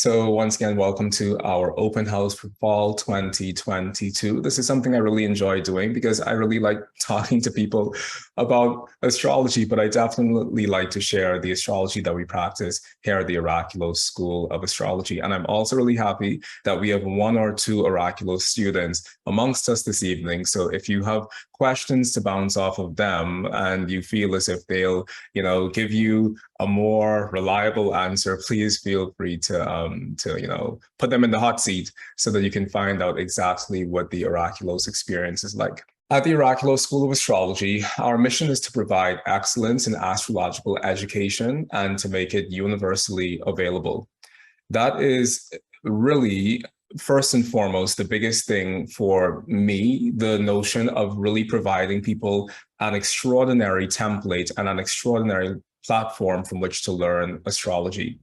So once again, welcome to our open house for fall 2022. This is something I really enjoy doing because I really like talking to people about astrology, but I definitely like to share the astrology that we practice here at the Oraculos School of Astrology. And I'm also really happy that we have one or two Oraculos students amongst us this evening. So if you have questions to bounce off of them and you feel as if they'll, give you a more reliable answer, please feel free to put them in the hot seat so that you can find out exactly what the Oraculos experience is like. At the Oraculos School of Astrology, our mission is to provide excellence in astrological education and to make it universally available. That is really first and foremost, the biggest thing for me, the notion of really providing people an extraordinary template and an extraordinary platform from which to learn astrology.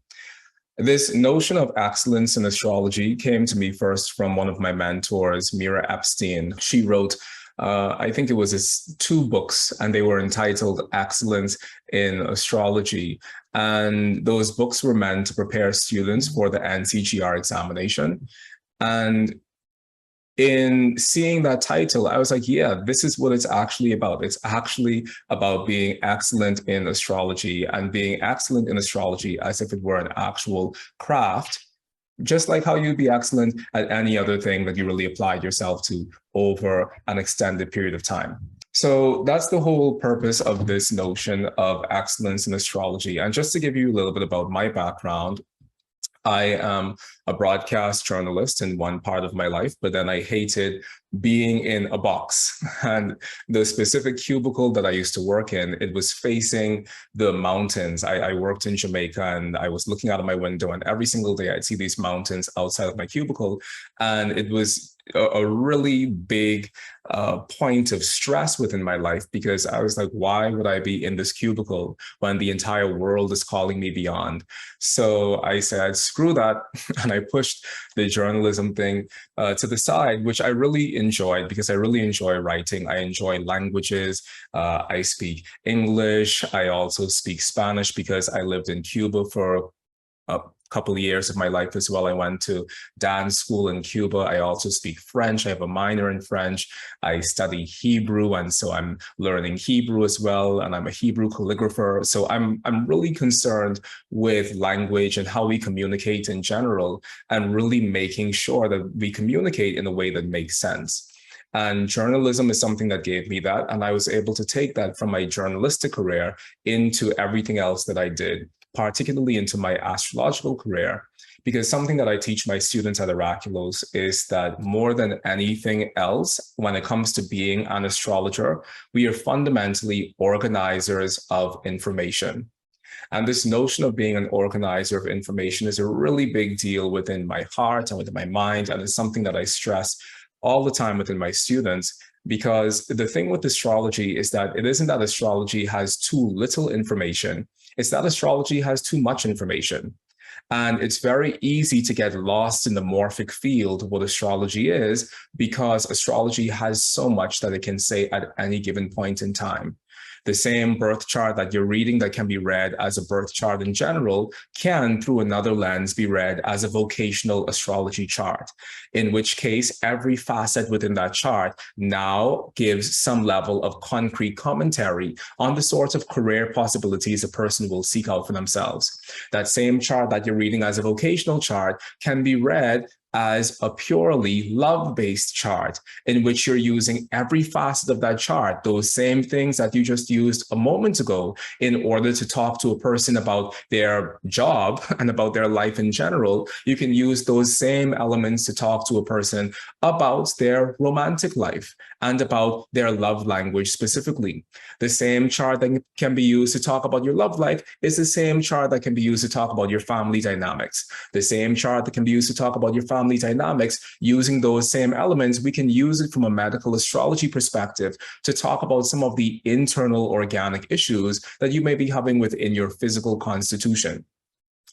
This notion of excellence in astrology came to me first from one of my mentors, Mira Epstein. She wrote, I think it was two books, and they were entitled Excellence in Astrology. And those books were meant to prepare students for the NCGR examination. And in seeing that title, I was like, yeah, this is what it's actually about. It's actually about being excellent in astrology and being excellent in astrology as if it were an actual craft, just like how you'd be excellent at any other thing that you really applied yourself to over an extended period of time. So that's the whole purpose of this notion of excellence in astrology. And just to give you a little bit about my background, I am a broadcast journalist in one part of my life, but then I hated being in a box. And the specific cubicle that I used to work in, it was facing the mountains. I worked in Jamaica and I was looking out of my window, and every single day I'd see these mountains outside of my cubicle. And it was a really big point of stress within my life, because I was like, why would I be in this cubicle when the entire world is calling me beyond? So I said, screw that. And I pushed the journalism thing to the side, which I really enjoyed because I really enjoy writing. I enjoy languages. I speak English. I also speak Spanish because I lived in Cuba for a couple of years of my life as well. I went to dance school in Cuba. I also speak French. I have a minor in French. I study Hebrew, and so I'm learning Hebrew as well. And I'm a Hebrew calligrapher. So I'm really concerned with language and how we communicate in general, and really making sure that we communicate in a way that makes sense. And journalism is something that gave me that. And I was able to take that from my journalistic career into everything else that I did, particularly into my astrological career, because something that I teach my students at Oraculos is that more than anything else, when it comes to being an astrologer, we are fundamentally organizers of information. And this notion of being an organizer of information is a really big deal within my heart and within my mind. And it's something that I stress all the time within my students, because the thing with astrology is that it isn't that astrology has too little information. It's that astrology has too much information. And it's very easy to get lost in the morphic field of what astrology is, because astrology has so much that it can say at any given point in time. The same birth chart that you're reading that can be read as a birth chart in general can, through another lens, be read as a vocational astrology chart, in which case every facet within that chart now gives some level of concrete commentary on the sorts of career possibilities a person will seek out for themselves. That same chart that you're reading as a vocational chart can be read as a purely love-based chart, in which you're using every facet of that chart, those same things that you just used a moment ago, in order to talk to a person about their job and about their life in general. You can use those same elements to talk to a person about their romantic life and about their love language specifically. The same chart that can be used to talk about your love life is the same chart that can be used to talk about your family dynamics. The same chart that can be used to talk about your family dynamics, using those same elements, we can use it from a medical astrology perspective to talk about some of the internal organic issues that you may be having within your physical constitution.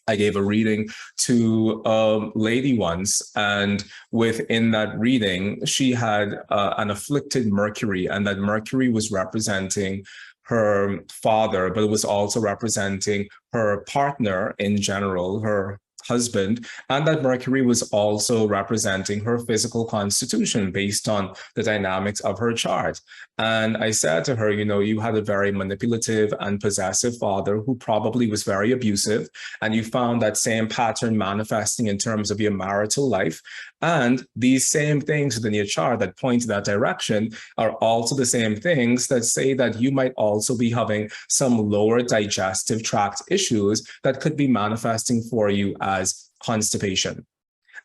I gave a reading to a lady once, and within that reading, she had an afflicted Mercury, and that Mercury was representing her father, but it was also representing her partner in general, her husband, and that Mercury was also representing her physical constitution based on the dynamics of her chart. And I said to her, you know, you had a very manipulative and possessive father who probably was very abusive, and you found that same pattern manifesting in terms of your marital life. And these same things within your chart that point to that direction are also the same things that say that you might also be having some lower digestive tract issues that could be manifesting for you as constipation.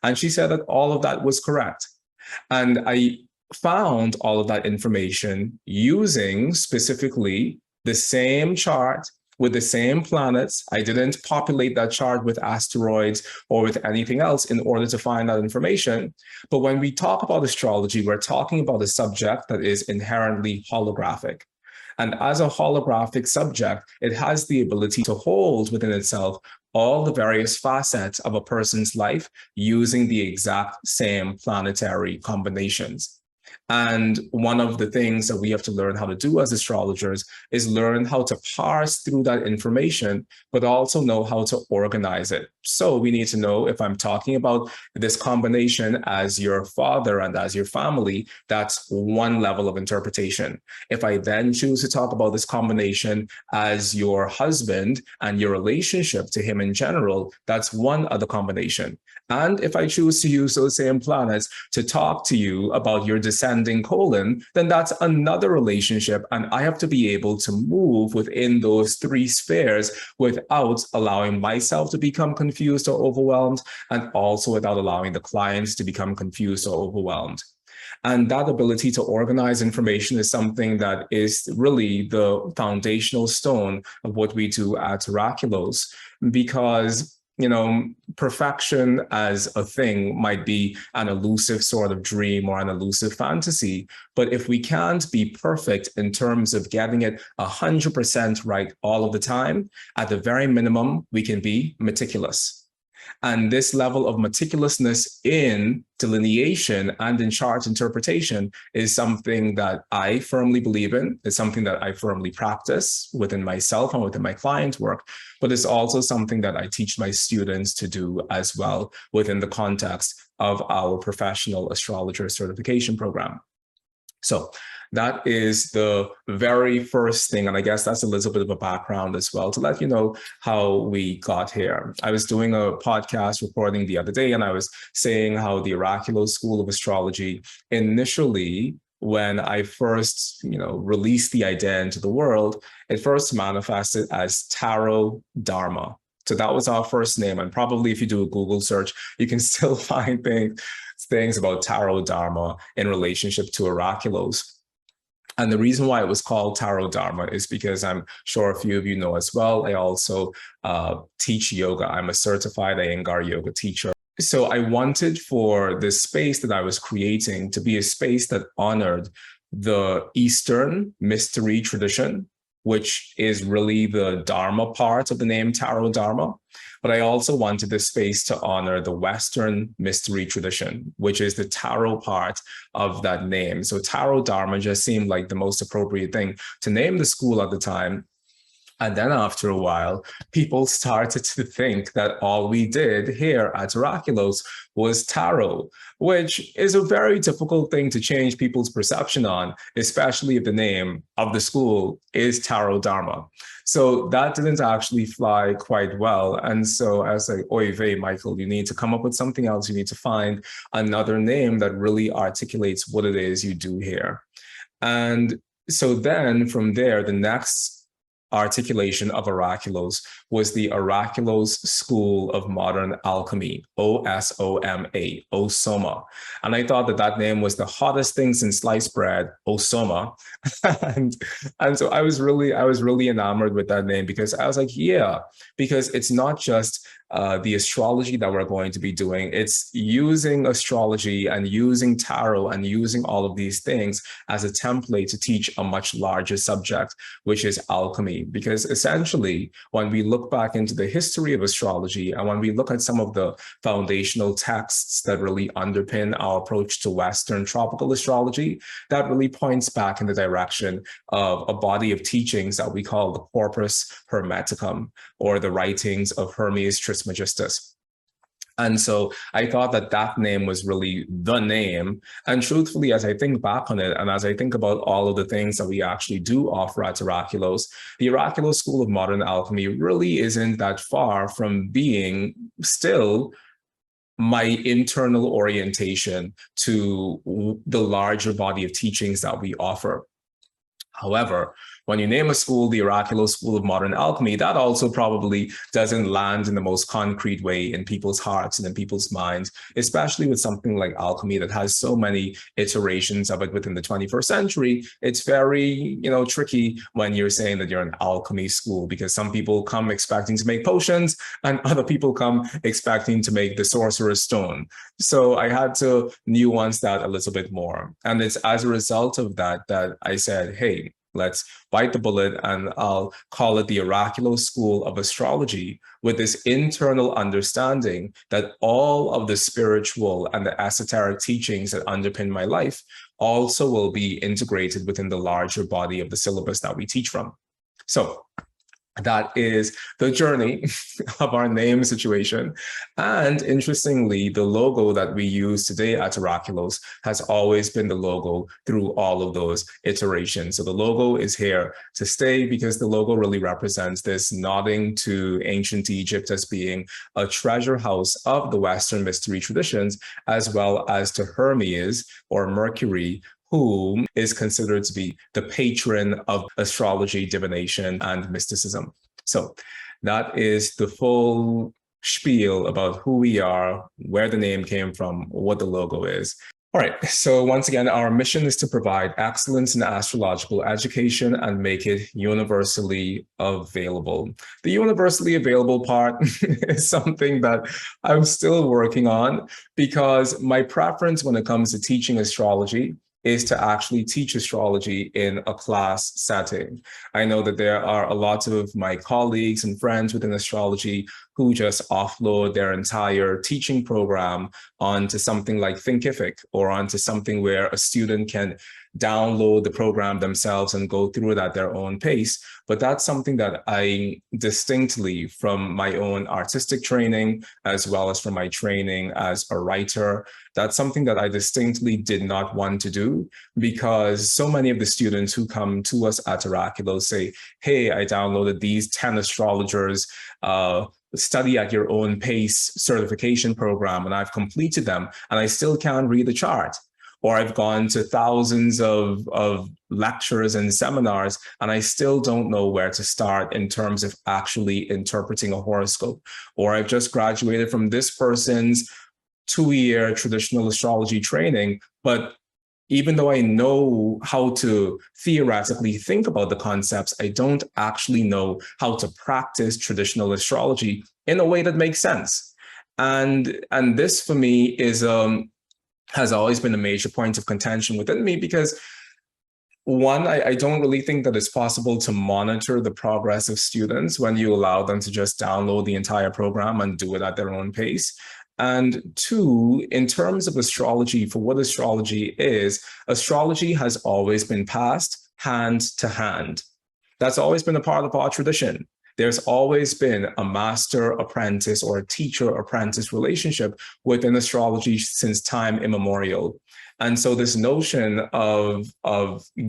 And she said that all of that was correct. And I found all of that information using specifically the same chart with the same planets. I didn't populate that chart with asteroids or with anything else in order to find that information. But when we talk about astrology, we're talking about a subject that is inherently holographic. And as a holographic subject, it has the ability to hold within itself all the various facets of a person's life using the exact same planetary combinations. And one of the things that we have to learn how to do as astrologers is learn how to parse through that information, but also know how to organize it. So we need to know, if I'm talking about this combination as your father and as your family, that's one level of interpretation. If I then choose to talk about this combination as your husband and your relationship to him in general, that's one other combination. And if I choose to use those same planets to talk to you about your descending colon, then that's another relationship. And I have to be able to move within those three spheres without allowing myself to become confused or overwhelmed, and also without allowing the clients to become confused or overwhelmed. And that ability to organize information is something that is really the foundational stone of what we do at Oraculos, because you know, perfection as a thing might be an elusive sort of dream or an elusive fantasy. But if we can't be perfect in terms of getting it 100% right all of the time, at the very minimum, we can be meticulous. And this level of meticulousness in delineation and in chart interpretation is something that I firmly believe in. It's something that I firmly practice within myself and within my client work, but it's also something that I teach my students to do as well within the context of our professional astrologer certification program. So that is the very first thing. And I guess that's a little bit of a background as well to let you know how we got here. I was doing a podcast recording the other day, and I was saying how the Oraculos School of Astrology initially, when I first, released the idea into the world, it first manifested as Tarot Dharma. So that was our first name. And probably if you do a Google search, you can still find things about Tarot Dharma in relationship to Oraculos. And the reason why it was called Tarot Dharma is because I'm sure a few of you know as well, I also teach yoga. I'm a certified Iyengar yoga teacher. So I wanted for this space that I was creating to be a space that honored the Eastern mystery tradition, which is really the Dharma part of the name Tarot Dharma. But I also wanted this space to honor the Western mystery tradition, which is the tarot part of that name. So Tarot Dharma just seemed like the most appropriate thing to name the school at the time. And then after a while, people started to think that all we did here at Oraculos was tarot, which is a very difficult thing to change people's perception on, especially if the name of the school is Tarot Dharma. So that didn't actually fly quite well. And so I was like, oy vey, Michael, you need to come up with something else. You need to find another name that really articulates what it is you do here. And so then from there, the next articulation of Oraculos was the Oraculos School of Modern Alchemy, OSOMA, OSOMA. And I thought that that name was the hottest thing since sliced bread, OSOMA. and so I was really enamored with that name, because I was like, yeah, because it's not just the astrology that we're going to be doing. It's using astrology and using tarot and using all of these things as a template to teach a much larger subject, which is alchemy. Because essentially, when we look back into the history of astrology and when we look at some of the foundational texts that really underpin our approach to Western tropical astrology, that really points back in the direction of a body of teachings that we call the Corpus Hermeticum, or the writings of Hermes Trismegistus. And so I thought that that name was really the name. And truthfully, as I think back on it, and as I think about all of the things that we actually do offer at Oraculos, the Oraculos School of Modern Alchemy really isn't that far from being still my internal orientation to the larger body of teachings that we offer. However, when you name a school the Oraculos School of Modern Alchemy, that also probably doesn't land in the most concrete way in people's hearts and in people's minds, especially with something like alchemy that has so many iterations of it within the 21st century. It's very, tricky when you're saying that you're an alchemy school, because some people come expecting to make potions and other people come expecting to make the sorcerer's stone. So I had to nuance that a little bit more. And it's as a result of that that I said, hey, let's bite the bullet and I'll call it the Oraculos School of Astrology, with this internal understanding that all of the spiritual and the esoteric teachings that underpin my life also will be integrated within the larger body of the syllabus that we teach from. So that is the journey of our name situation. And interestingly, the logo that we use today at Oraculos has always been the logo through all of those iterations. So the logo is here to stay, because the logo really represents this nodding to ancient Egypt as being a treasure house of the Western mystery traditions, as well as to Hermes, or Mercury, who is considered to be the patron of astrology, divination, and mysticism. So that is the full spiel about who we are, where the name came from, what the logo is. All right, so once again, our mission is to provide excellence in astrological education and make it universally available. The universally available part is something that I'm still working on, because my preference when it comes to teaching astrology is to actually teach astrology in a class setting. I know that there are a lot of my colleagues and friends within astrology who just offload their entire teaching program onto something like Thinkific, or onto something where a student can download the program themselves and go through it at their own pace. But that's something that I distinctly, from my own artistic training, as well as from my training as a writer, that's something that I distinctly did not want to do, because so many of the students who come to us at Oraculos say, hey, I downloaded these 10 astrologers, study at your own pace certification program, and I've completed them, and I still can't read the chart. Or I've gone to thousands of lectures and seminars, and I still don't know where to start in terms of actually interpreting a horoscope. Or I've just graduated from this person's 2-year traditional astrology training, but even though I know how to theoretically think about the concepts, I don't actually know how to practice traditional astrology in a way that makes sense. And this for me is has always been a major point of contention within me, because one, I don't really think that it's possible to monitor the progress of students when you allow them to just download the entire program and do it at their own pace. And two, in terms of astrology, for what astrology is, astrology has always been passed hand to hand. That's always been a part of our tradition. There's always been a master-apprentice or a teacher-apprentice relationship within astrology since time immemorial. And so this notion of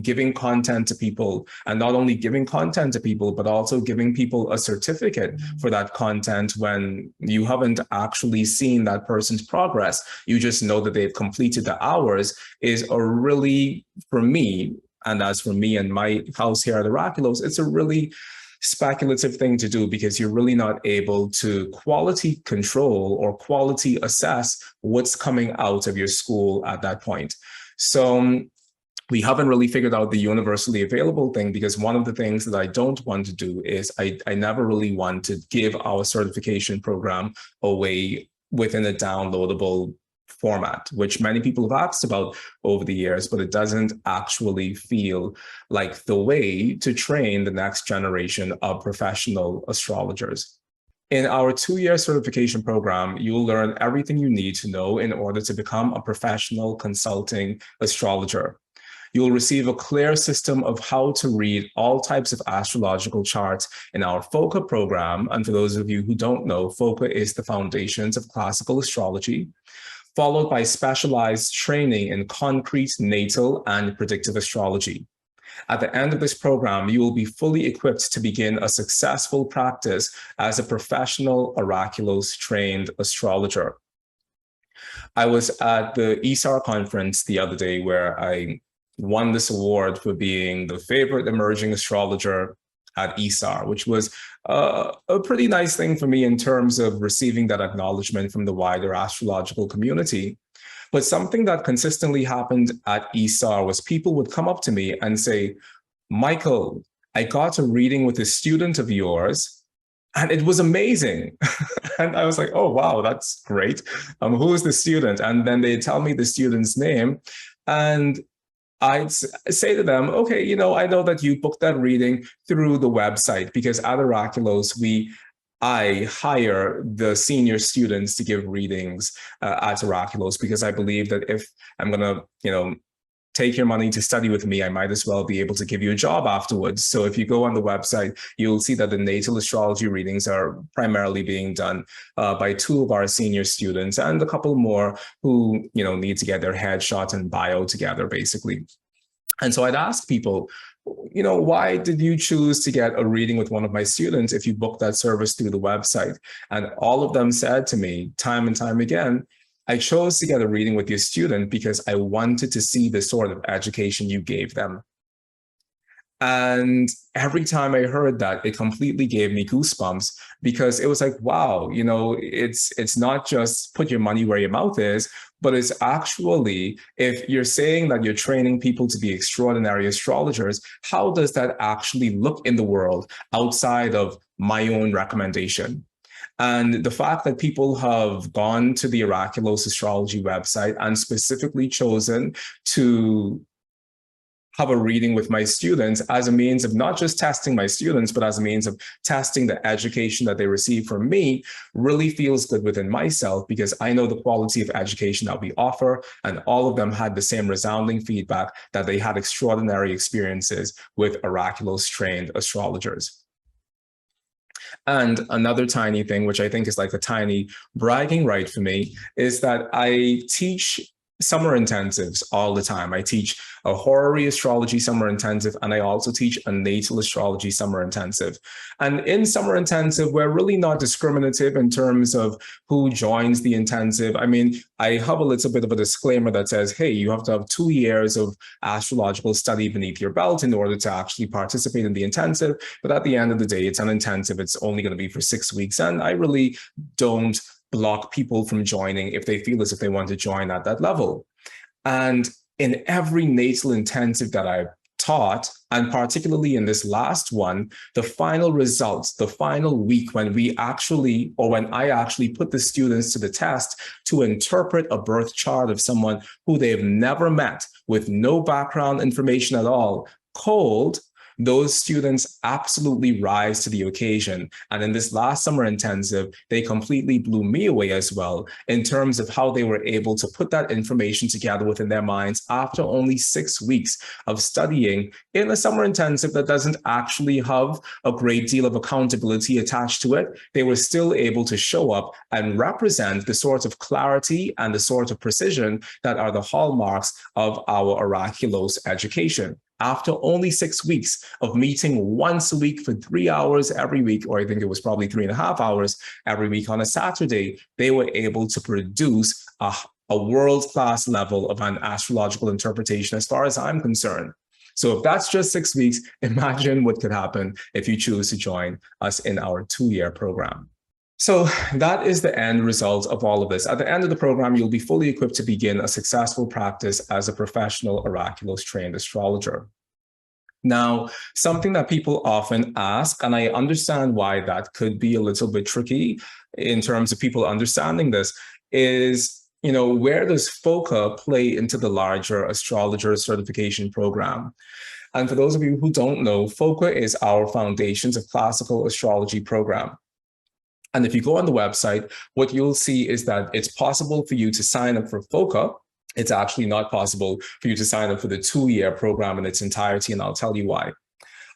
giving content to people, and not only giving content to people, but also giving people a certificate for that content when you haven't actually seen that person's progress, you just know that they've completed the hours, is a really, for me, and as for me and my house here at Oraculos, it's a really speculative thing to do, because you're really not able to quality control or quality assess what's coming out of your school at that point. So we haven't really figured out the universally available thing, because one of the things that I don't want to do is I never really want to give our certification program away within a downloadable format, which many people have asked about over the years, but it doesn't actually feel like the way to train the next generation of professional astrologers. In our 2-year certification program, you'll learn everything you need to know in order to become a professional consulting astrologer. You'll receive a clear system of how to read all types of astrological charts in our FOCA program. And for those of you who don't know, FOCA is the Foundations of Classical Astrology, followed by specialized training in concrete, natal, and predictive astrology. At the end of this program, you will be fully equipped to begin a successful practice as a professional Oraculos trained astrologer. I was at the ESAR conference the other day where I won this award for being the favorite emerging astrologer at ESAR, which was a pretty nice thing for me in terms of receiving that acknowledgement from the wider astrological community. But something that consistently happened at ESAR was people would come up to me and say, Michael, I got a reading with a student of yours, and it was amazing. And I was like, oh, wow, that's great. Who is the student? And then they tell me the student's name. And I'd say to them, okay, I know that you booked that reading through the website, because at Oraculos, I hire the senior students to give readings at Oraculos, because I believe that if I'm going to, take your money to study with me, I might as well be able to give you a job afterwards. So if you go on the website, you'll see that the natal astrology readings are primarily being done by 2 of our senior students and a couple more who, need to get their headshot and bio together, basically. And so I'd ask people, why did you choose to get a reading with one of my students if you booked that service through the website? And all of them said to me time and time again, I chose to get a reading with your student because I wanted to see the sort of education you gave them. And every time I heard that, it completely gave me goosebumps, because it was like, wow, it's not just put your money where your mouth is, but it's actually, if you're saying that you're training people to be extraordinary astrologers, how does that actually look in the world outside of my own recommendation? And the fact that people have gone to the Oraculos Astrology website and specifically chosen to have a reading with my students as a means of not just testing my students, but as a means of testing the education that they receive from me really feels good within myself, because I know the quality of education that we offer, and all of them had the same resounding feedback that they had extraordinary experiences with Oraculos trained astrologers. And another tiny thing, which I think is like a tiny bragging right for me, is that I teach summer intensives all the time. I teach a horary astrology summer intensive, and I also teach a natal astrology summer intensive. And in summer intensive, we're really not discriminative in terms of who joins the intensive. I mean, I have a little bit of a disclaimer that says, hey, you have to have 2 years of astrological study beneath your belt in order to actually participate in the intensive. But at the end of the day, it's an intensive. It's only going to be for 6 weeks. And I really don't block people from joining if they feel as if they want to join at that level. And in every natal intensive that I've taught, and particularly in this last one, the final results, the final week when I actually put the students to the test to interpret a birth chart of someone who they've never met, with no background information at all, cold, those students absolutely rise to the occasion. And in this last summer intensive, they completely blew me away as well, in terms of how they were able to put that information together within their minds after only 6 weeks of studying in a summer intensive that doesn't actually have a great deal of accountability attached to it. They were still able to show up and represent the sort of clarity and the sort of precision that are the hallmarks of our Oraculos education. After only 6 weeks of meeting once a week for 3 hours every week, or I think it was probably 3.5 hours every week on a Saturday, they were able to produce a world-class level of an astrological interpretation as far as I'm concerned. So if that's just 6 weeks, imagine what could happen if you choose to join us in our 2-year program. So that is the end result of all of this. At the end of the program, you'll be fully equipped to begin a successful practice as a professional Oraculos trained astrologer. Now, something that people often ask, and I understand why that could be a little bit tricky in terms of people understanding this, is, where does FOCA play into the larger astrologer certification program? And for those of you who don't know, FOCA is our Foundations of Classical Astrology program. And if you go on the website, what you'll see is that it's possible for you to sign up for FOCA it's actually not possible for you to sign up for the 2-year program in its entirety, and I'll tell you why.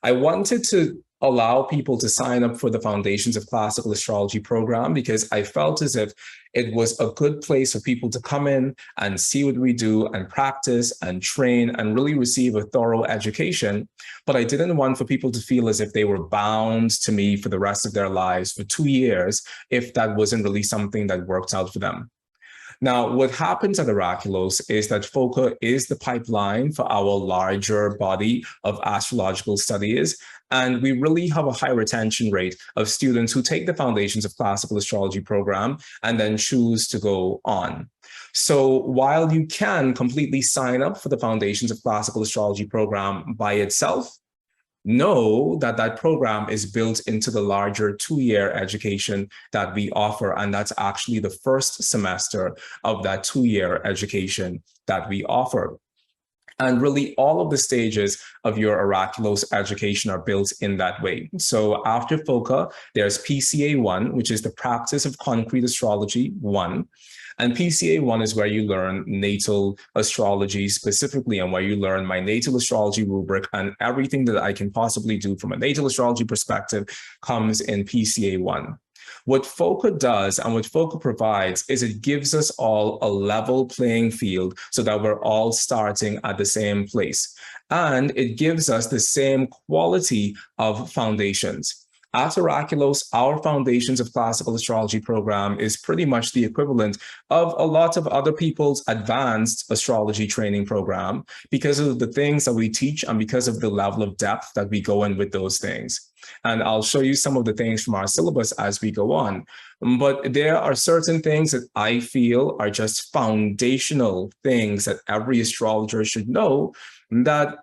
I wanted to allow people to sign up for the Foundations of Classical Astrology program because I felt as if it was a good place for people to come in and see what we do and practice and train and really receive a thorough education. But I didn't want for people to feel as if they were bound to me for the rest of their lives for 2 years if that wasn't really something that worked out for them. Now, what happens at Oraculos is that FOCA is the pipeline for our larger body of astrological studies. And we really have a high retention rate of students who take the Foundations of Classical Astrology program and then choose to go on. So while you can completely sign up for the Foundations of Classical Astrology program by itself, know that that program is built into the larger 2-year education that we offer. And that's actually the first semester of that 2-year education that we offer. And really all of the stages of your Oraculos education are built in that way. So after FOCA, there's PCA 1, which is the Practice of Concrete Astrology 1. And PCA 1 is where you learn natal astrology specifically, and where you learn my natal astrology rubric, and everything that I can possibly do from a natal astrology perspective comes in PCA 1. What FOCA does and what FOCA provides is it gives us all a level playing field so that we're all starting at the same place. And it gives us the same quality of foundations. At Oraculos, our Foundations of Classical Astrology program is pretty much the equivalent of a lot of other people's advanced astrology training program because of the things that we teach and because of the level of depth that we go in with those things. And I'll show you some of the things from our syllabus as we go on. But there are certain things that I feel are just foundational things that every astrologer should know that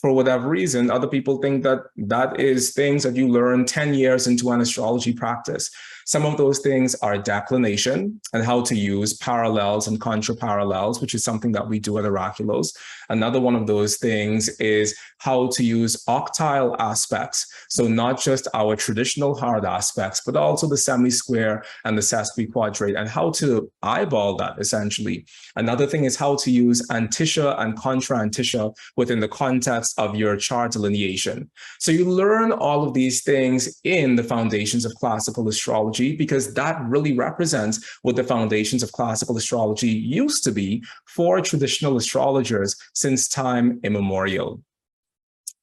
for whatever reason, other people think that that is things that you learn 10 years into an astrology practice. Some of those things are declination and how to use parallels and contraparallels, which is something that we do at Oraculos. Another one of those things is how to use octile aspects. So not just our traditional hard aspects, but also the semi-square and the sesquiquadrate, and how to eyeball that essentially. Another thing is how to use antitia and contra-antitia within the context of your chart delineation. So you learn all of these things in the Foundations of Classical Astrology, because that really represents what the Foundations of Classical Astrology used to be for traditional astrologers since time immemorial.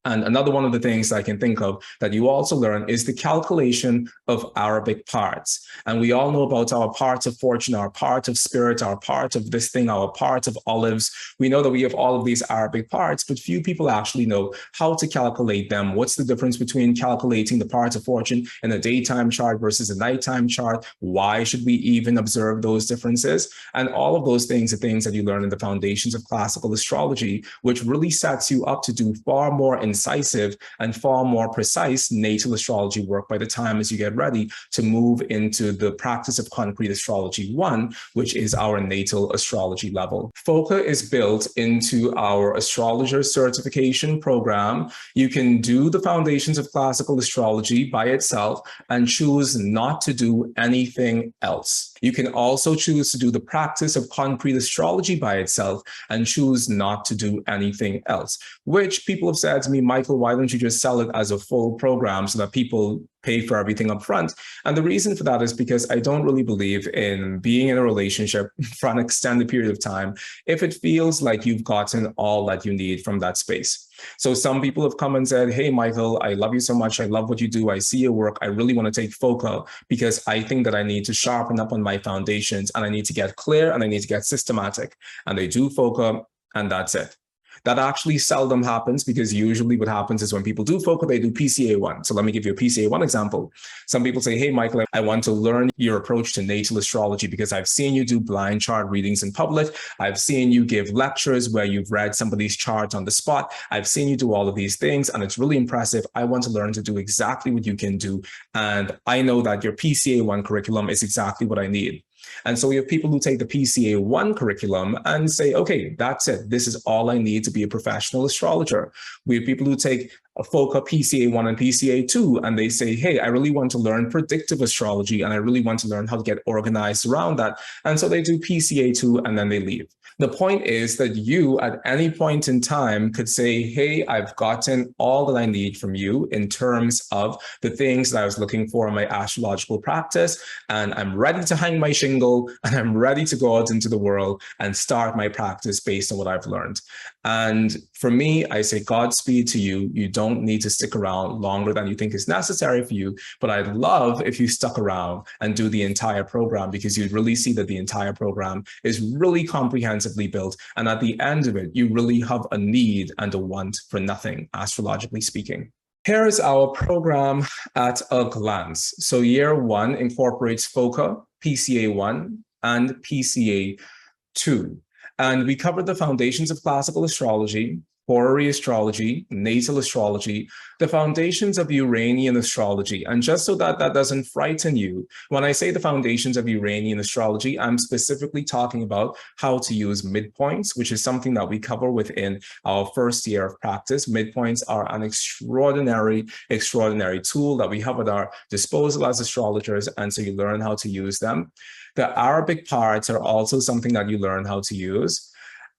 And another one of the things I can think of that you also learn is the calculation of Arabic parts. And we all know about our parts of fortune, our part of spirit, our part of this thing, our part of olives. We know that we have all of these Arabic parts, but few people actually know how to calculate them. What's the difference between calculating the parts of fortune in a daytime chart versus a nighttime chart? Why should we even observe those differences? And all of those things are things that you learn in the Foundations of Classical Astrology, which really sets you up to do far more incisive and far more precise natal astrology work by the time as you get ready to move into the Practice of Concrete Astrology 1, which is our natal astrology level. FOCA is built into our astrologer certification program. You can do the Foundations of Classical Astrology by itself and choose not to do anything else. You can also choose to do the Practice of Concrete Astrology by itself and choose not to do anything else, which people have said to me, Michael, why don't you just sell it as a full program so that people pay for everything up front? And the reason for that is because I don't really believe in being in a relationship for an extended period of time if it feels like you've gotten all that you need from that space. So some people have come and said, hey, Michael, I love you so much. I love what you do. I see your work. I really want to take FOCA because I think that I need to sharpen up on my foundations and I need to get clear and I need to get systematic. And they do FOCA and that's it. That actually seldom happens because usually what happens is when people do FOCA, they do PCA 1. So let me give you a PCA 1 example. Some people say, hey, Michael, I want to learn your approach to natal astrology because I've seen you do blind chart readings in public. I've seen you give lectures where you've read somebody's chart on the spot. I've seen you do all of these things and it's really impressive. I want to learn to do exactly what you can do. And I know that your PCA 1 curriculum is exactly what I need. And so we have people who take the PCA 1 curriculum and say, okay, that's it. This is all I need to be a professional astrologer. We have people who take FOCA PCA1 and PCA2, and they say, hey, I really want to learn predictive astrology and I really want to learn how to get organized around that. And so they do PCA2 and then they leave. The point is that you at any point in time could say, hey, I've gotten all that I need from you in terms of the things that I was looking for in my astrological practice, and I'm ready to hang my shingle and I'm ready to go out into the world and start my practice based on what I've learned. And for me, I say Godspeed to you. You don't need to stick around longer than you think is necessary for you, but I'd love if you stuck around and do the entire program, because you'd really see that the entire program is really comprehensively built. And at the end of it, you really have a need and a want for nothing, astrologically speaking. Here's our program at a glance. So year one incorporates FOCA, PCA1, and PCA2. And we covered the foundations of classical astrology, horary astrology, natal astrology, the foundations of Uranian astrology. And just so that that doesn't frighten you, when I say the foundations of Uranian astrology, I'm specifically talking about how to use midpoints, which is something that we cover within our first year of practice. Midpoints are an extraordinary tool that we have at our disposal as astrologers, and so you learn how to use them. The Arabic parts are also something that you learn how to use.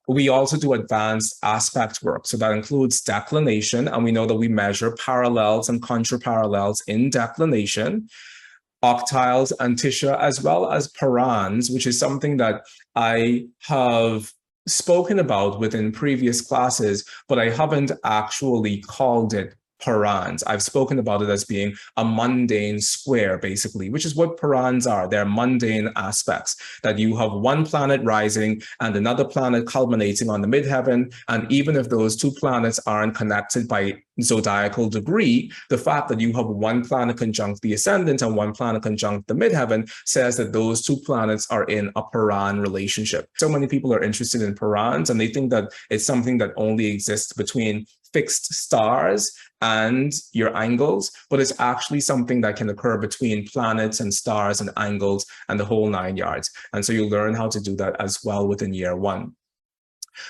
We also do advanced aspect work. So that includes declination, and we know that we measure parallels and contraparallels in declination, octiles, antisha, as well as parans, which is something that I have spoken about within previous classes, but I haven't actually called it parans. I've spoken about it as being a mundane square, basically, which is what parans are. They're mundane aspects, that you have one planet rising and another planet culminating on the midheaven. And even if those two planets aren't connected by zodiacal degree, the fact that you have one planet conjunct the ascendant and one planet conjunct the midheaven says that those two planets are in a paran relationship. So many people are interested in parans, and they think that it's something that only exists between fixed stars and your angles, but it's actually something that can occur between planets and stars and angles and the whole 9 yards. And so you learn how to do that as well within year one.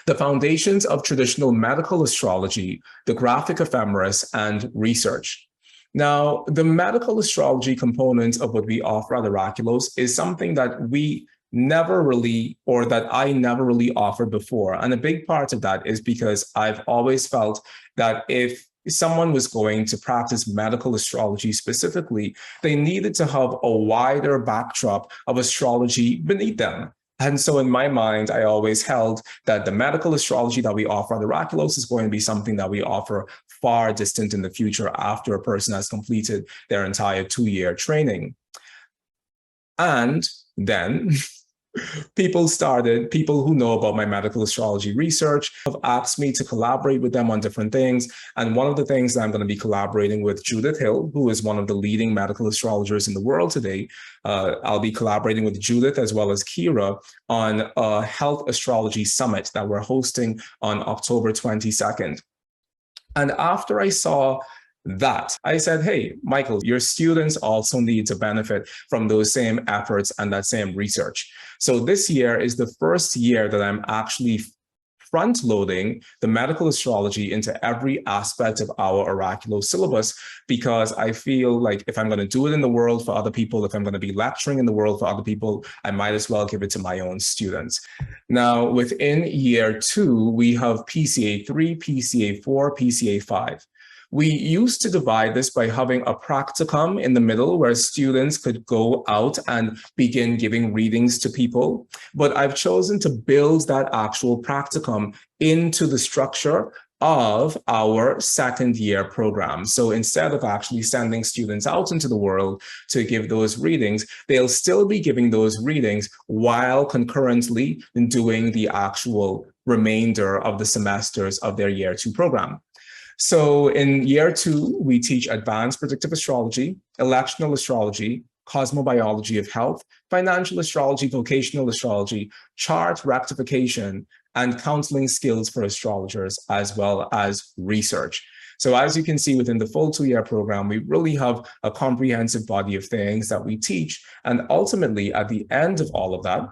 The foundations of traditional medical astrology, the graphic ephemeris, and research. Now, the medical astrology component of what we offer at Oraculos is something that we never really, or that I never really offered before. And a big part of that is because I've always felt that if someone was going to practice medical astrology specifically, they needed to have a wider backdrop of astrology beneath them. And so in my mind, I always held that the medical astrology that we offer at Oraculos is going to be something that we offer far distant in the future after a person has completed their entire 2-year training. And then people who know about my medical astrology research have asked me to collaborate with them on different things. And one of the things that I'm going to be collaborating with Judith Hill, who is one of the leading medical astrologers in the world today. I'll be collaborating with Judith as well as Kira on a health astrology summit that we're hosting on October 22nd. And after I saw that, I said, hey, Michael, your students also need to benefit from those same efforts and that same research. So this year is the first year that I'm actually front-loading the medical astrology into every aspect of our Oraculos syllabus, because I feel like if I'm going to do it in the world for other people, if I'm going to be lecturing in the world for other people, I might as well give it to my own students. Now, within year 2, we have PCA3, PCA4, PCA5. We used to divide this by having a practicum in the middle where students could go out and begin giving readings to people. But I've chosen to build that actual practicum into the structure of our second year program. So instead of actually sending students out into the world to give those readings, they'll still be giving those readings while concurrently doing the actual remainder of the semesters of their year 2 program. So in year 2, we teach advanced predictive astrology, electional astrology, cosmobiology of health, financial astrology, vocational astrology, chart rectification, and counseling skills for astrologers, as well as research. So as you can see within the full 2-year program, we really have a comprehensive body of things that we teach. And ultimately, at the end of all of that,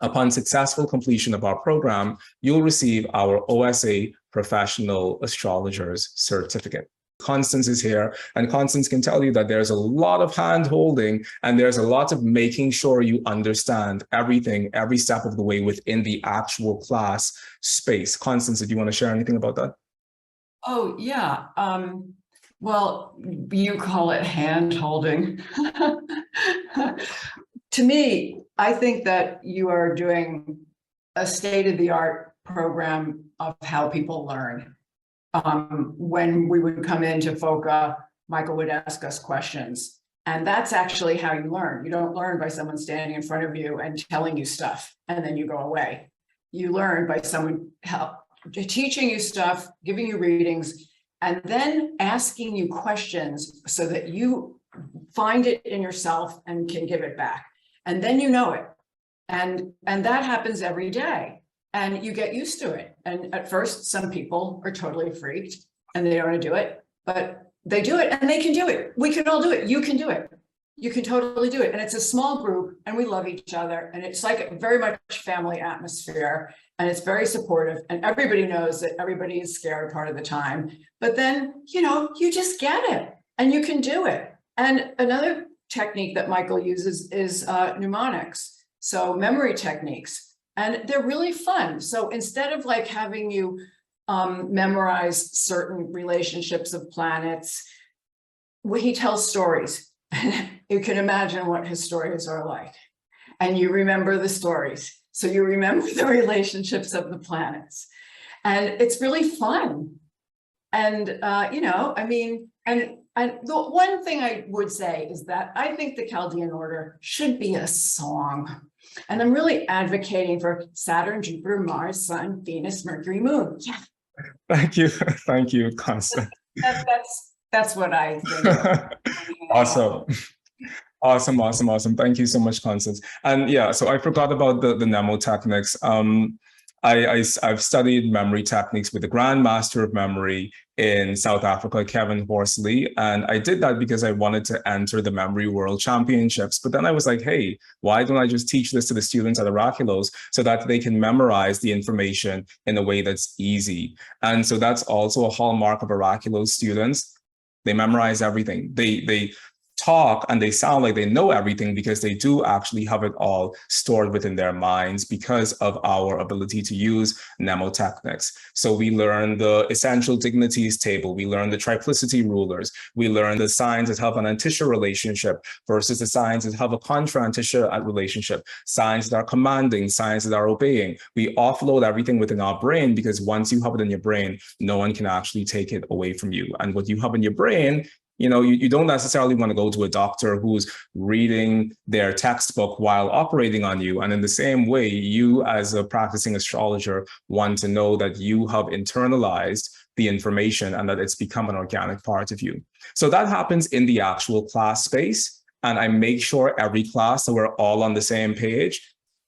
upon successful completion of our program, you'll receive our OSA Professional Astrologer's Certificate. Constance is here, and Constance can tell you that there's a lot of hand-holding and there's a lot of making sure you understand everything, every step of the way within the actual class space. Constance, did you want to share anything about that? Oh, yeah. Well, you call it hand-holding. To me, I think that you are doing a state-of-the-art program of how people learn. When we would come into FOCA, Michael would ask us questions. And that's actually how you learn. You don't learn by someone standing in front of you and telling you stuff, and then you go away. You learn by someone teaching you stuff, giving you readings, and then asking you questions so that you find it in yourself and can give it back. And then you know it. And that happens every day. And you get used to it. And at first, some people are totally freaked and they don't want to do it, but they do it and they can do it. We can all do it. You can do it. You can totally do it. And it's a small group and we love each other. And it's like a very much family atmosphere. And it's very supportive. And everybody knows that everybody is scared part of the time. But then, you know, you just get it and you can do it. And another technique that Michael uses is mnemonics. So memory techniques. And they're really fun. So instead of like having you memorize certain relationships of planets, he tells stories. You can imagine what his stories are like. And you remember the stories. So you remember the relationships of the planets. And it's really fun. And, you know, I mean, and the one thing I would say is that I think the Chaldean order should be a song. And I'm really advocating for Saturn, Jupiter, Mars, Sun, Venus, Mercury, Moon. Yeah. Thank you. Thank you, Constance. That's what I think. Awesome. Awesome. Thank you so much, Constance. And yeah, so I forgot about the mnemotechnics. I've studied memory techniques with the Grand Master of Memory in South Africa, Kevin Horsley. And I did that because I wanted to enter the Memory World Championships. But then I was like, hey, why don't I just teach this to the students at Oraculos so that they can memorize the information in a way that's easy? And so that's also a hallmark of Oraculos students. They memorize everything. They talk and they sound like they know everything because they do actually have it all stored within their minds because of our ability to use mnemotechnics. So we learn the essential dignities table, we learn the triplicity rulers, we learn the signs that have an antitia relationship versus the signs that have a contra-antitia relationship, signs that are commanding, signs that are obeying. We offload everything within our brain because once you have it in your brain, no one can actually take it away from you. And what you have in your brain, you know, you don't necessarily want to go to a doctor who's reading their textbook while operating on you. And in the same way, you as a practicing astrologer want to know that you have internalized the information and that it's become an organic part of you. So that happens in the actual class space. And I make sure every class that we're all on the same page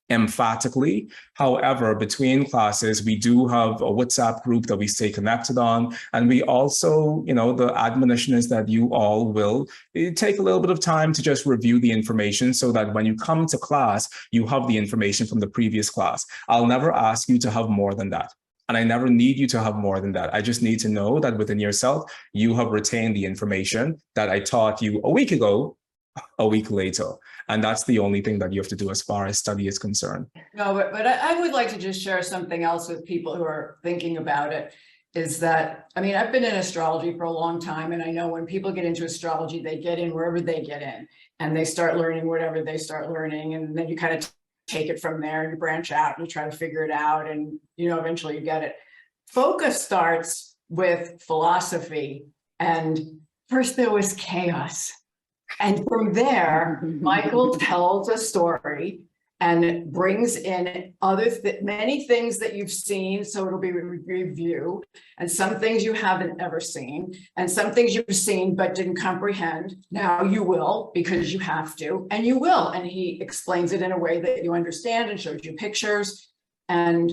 emphatically. However, between classes, we do have a WhatsApp group that we stay connected on. And we also, you know, the admonition is that you all will take a little bit of time to just review the information so that when you come to class, you have the information from the previous class. I'll never ask you to have more than that. And I never need you to have more than that. I just need to know that within yourself, you have retained the information that I taught you a week ago, a week later. And that's the only thing that you have to do as far as study is concerned. No, but I would like to just share something else with people who are thinking about it, is that, I mean, I've been in astrology for a long time, and I know when people get into astrology, they get in wherever they get in, and they start learning whatever they start learning, and then you kind of take it from there and you branch out and you try to figure it out, and, you know, eventually you get it. Focus starts with philosophy, and first there was chaos. And from there, Michael tells a story and brings in many things that you've seen. So it'll be a review, and some things you haven't ever seen, and some things you've seen but didn't comprehend. Now you will, because you have to, and you will. And he explains it in a way that you understand and shows you pictures. And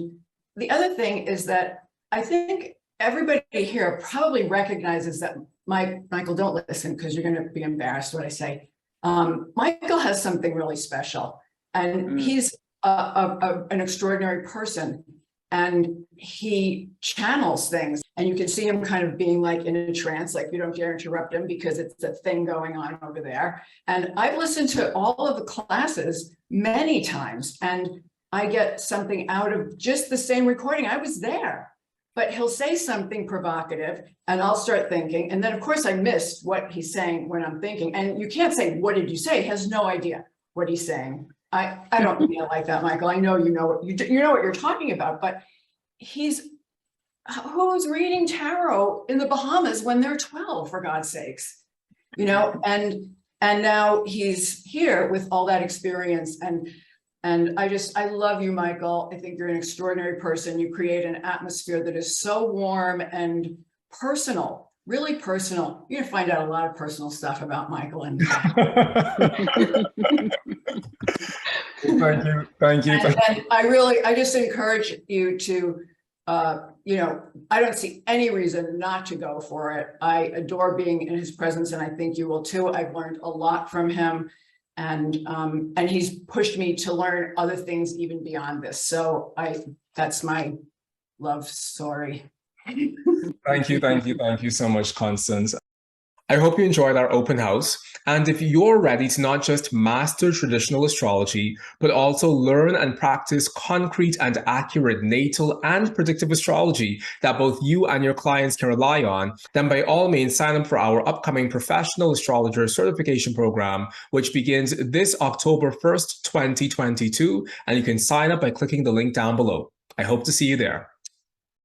the other thing is that I think everybody here probably recognizes that Michael, don't listen because you're going to be embarrassed what I say. Michael has something really special, and he's an extraordinary person. and he channels things, and you can see him kind of being like in a trance, like you don't dare interrupt him because it's a thing going on over there. And I've listened to all of the classes many times, and I get something out of just the same recording. I was there, but he'll say something provocative and I'll start thinking. And then of course I missed what he's saying when I'm thinking. And you can't say, what did you say? He has no idea what he's saying. I don't mean it like that, Michael. I know you know what you know what you're talking about, but who's reading tarot in the Bahamas when they're 12, for God's sakes, you know? And now he's here with all that experience, and I love you, Michael. I think you're an extraordinary person. You create an atmosphere that is so warm and personal, really personal. You're gonna find out a lot of personal stuff about Michael. And Thank you. And I just encourage you to, you know, I don't see any reason not to go for it. I adore being in his presence, and I think you will too. I've learned a lot from him. And he's pushed me to learn other things even beyond this. So that's my love story. Thank you so much, Constance. I hope you enjoyed our open house. And if you're ready to not just master traditional astrology, but also learn and practice concrete and accurate natal and predictive astrology that both you and your clients can rely on, then by all means sign up for our upcoming Professional Astrologer Certification Program, which begins this October 1st, 2022. And you can sign up by clicking the link down below. I hope to see you there.